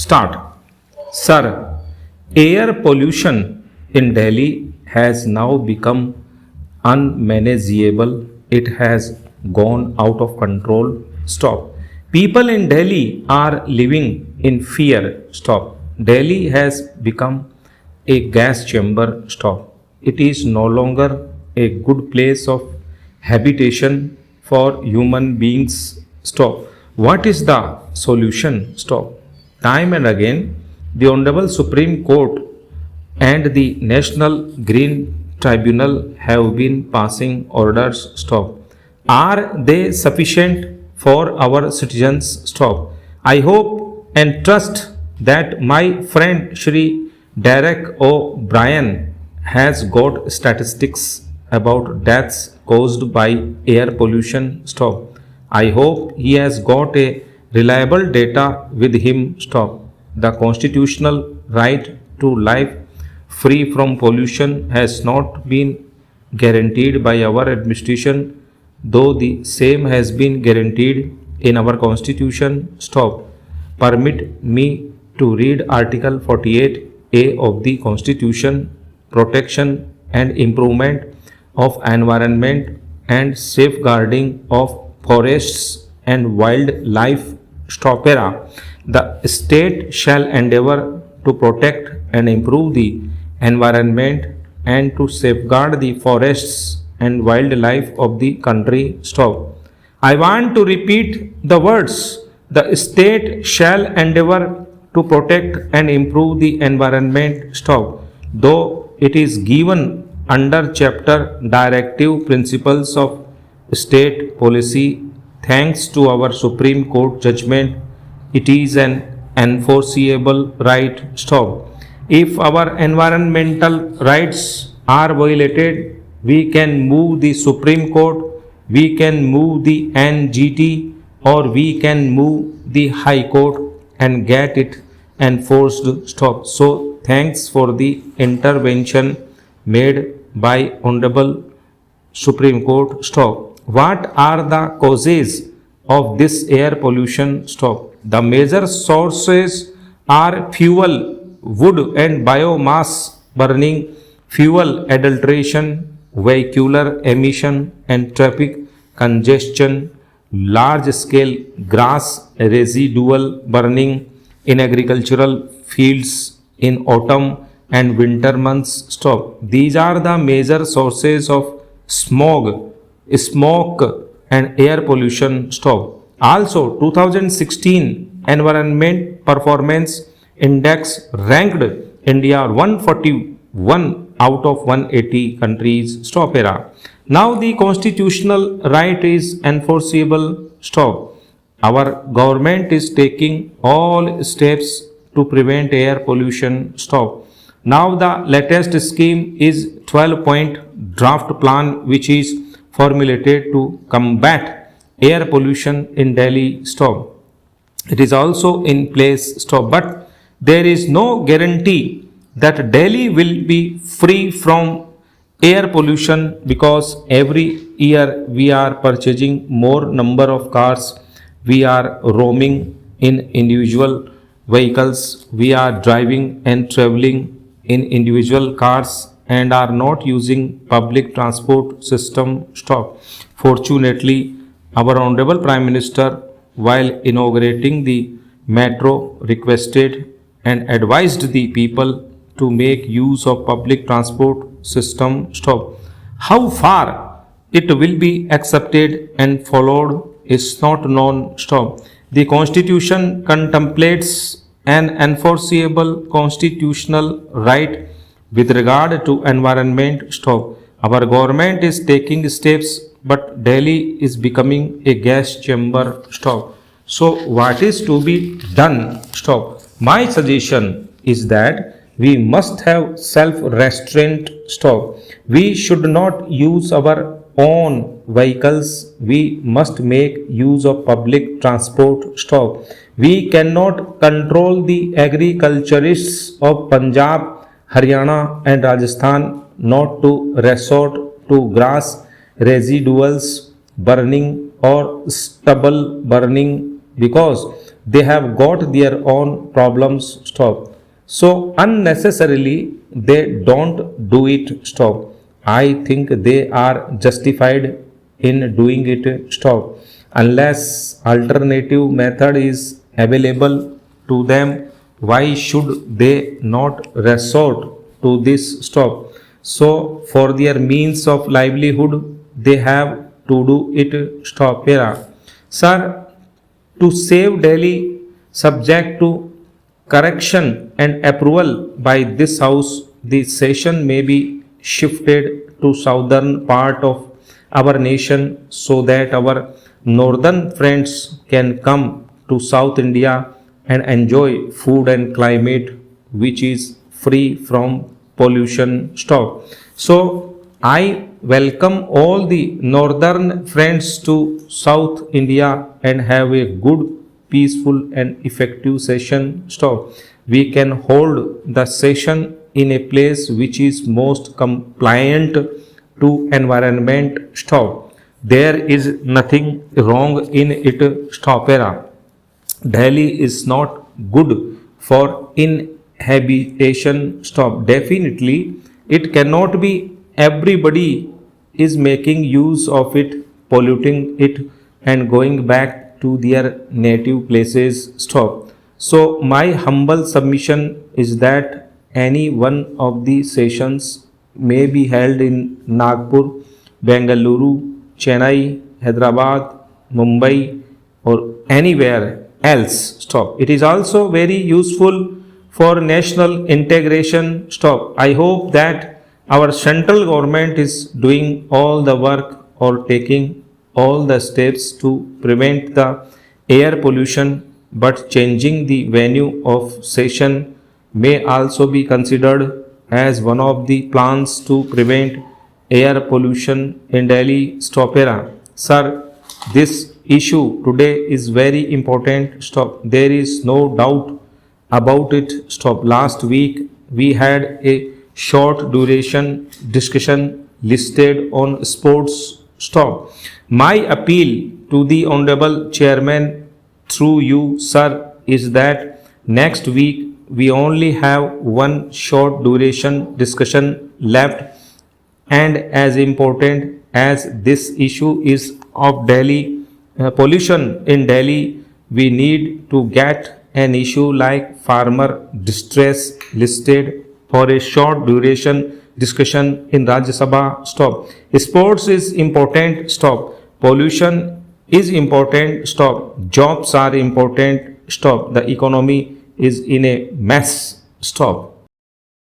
Start. Sir, air pollution in Delhi has now become unmanageable. It has gone out of control. Stop. People in Delhi are living in fear. Stop. Delhi has become a gas chamber. Stop. It is no longer a good place of habitation for human beings. Stop. What is the solution? Stop. Time and again, the Honorable Supreme Court and the National Green Tribunal have been passing orders. Stop. Are they sufficient for our citizens? Stop. I hope and trust that my friend Shri Derek O'Brien has got statistics about deaths caused by air pollution. Stop. I hope he has got a reliable data with him. Stop. The constitutional right to life free from pollution has not been guaranteed by our administration, though the same has been guaranteed in our constitution. Stop. Permit me to read Article 48A of the Constitution, protection and improvement of environment and safeguarding of forests and wildlife. Stopera. The state shall endeavor to protect and improve the environment and to safeguard the forests and wildlife of the country. Stop. I want to repeat the words. The state shall endeavor to protect and improve the environment. Stop. Though it is given under chapter Directive Principles of State Policy, thanks to our Supreme Court judgment, it is an enforceable right. Stop. If our environmental rights are violated, we can move the Supreme Court, we can move the NGT, or we can move the High Court and get it enforced. Stop. So, thanks for the intervention made by Honorable Supreme Court. Stop. What are the causes of this air pollution? Stop. The major sources are fuel, wood and biomass burning, fuel adulteration, vehicular emission and traffic congestion, large scale grass residual burning in agricultural fields in autumn and winter months. Stop. These are the major sources of smog, smoke and air pollution. Stop. Also, 2016 Environment Performance Index ranked India 141 out of 180 countries. Stop. Era. Now the constitutional right is enforceable. Stop. Our government is taking all steps to prevent air pollution. Stop. Now the latest scheme is 12-point draft plan which is formulated to combat air pollution in Delhi. Stop. It is also in place. Stop. But there is no guarantee that Delhi will be free from air pollution because every year we are purchasing more number of cars, we are roaming in individual vehicles, we are driving and traveling in individual cars and are not using public transport system. Stop. Fortunately, our Honorable Prime Minister, while inaugurating the metro, requested and advised the people to make use of public transport system. Stop. How far it will be accepted and followed is not known. Stop. The Constitution contemplates an enforceable constitutional right with regard to environment. Stop. Our government is taking steps, but Delhi is becoming a gas chamber. Stop. So what is to be done? Stop. My suggestion is that we must have self-restraint. Stop. We should not use our own vehicles. We must make use of public transport. Stop. We cannot control the agriculturists of Punjab, Haryana and Rajasthan not to resort to grass residuals burning or stubble burning because They have got their own problems. Stop. So unnecessarily they don't do it. Stop. I think they are justified in doing it. Stop. Unless alternative method is available to them, why should they not resort to this? Stop. So for their means of livelihood they have to do it. Stop. Here, sir, to save Delhi subject to correction and approval by this house, the session may be shifted to southern part of our nation so that our northern friends can come to South India and enjoy food and climate which is free from pollution. Stop. So I welcome all the northern friends to South India and have a good, peaceful and effective session. Stop. We can hold the session in a place which is most compliant to environment. Stop. There is nothing wrong in it. Stop. Era. Delhi is not good for inhabitation. Stop. Definitely it cannot be. Everybody is making use of it, polluting it and going back to their native places. Stop. So my humble submission is that any one of the sessions may be held in Nagpur, Bengaluru, Chennai, Hyderabad, Mumbai or anywhere else. Stop. It is also very useful for national integration. Stop. I hope that our central government is doing all the work or taking all the steps to prevent the air pollution, but changing the venue of session may also be considered as one of the plans to prevent air pollution in Delhi. Stop. Era. Sir, this issue today is very important. Stop. There is no doubt about it. Stop. Last week we had a short duration discussion listed on sports. Stop. My appeal to the honorable chairman through you, sir, is that next week we only have one short duration discussion left, and as important as this issue is of Delhi pollution in Delhi, we need to get an issue like farmer distress listed for a short duration discussion in Rajya Sabha. Stop. Sports is important. Stop. Pollution is important. Stop. Jobs are important. Stop. The economy is in a mess. Stop.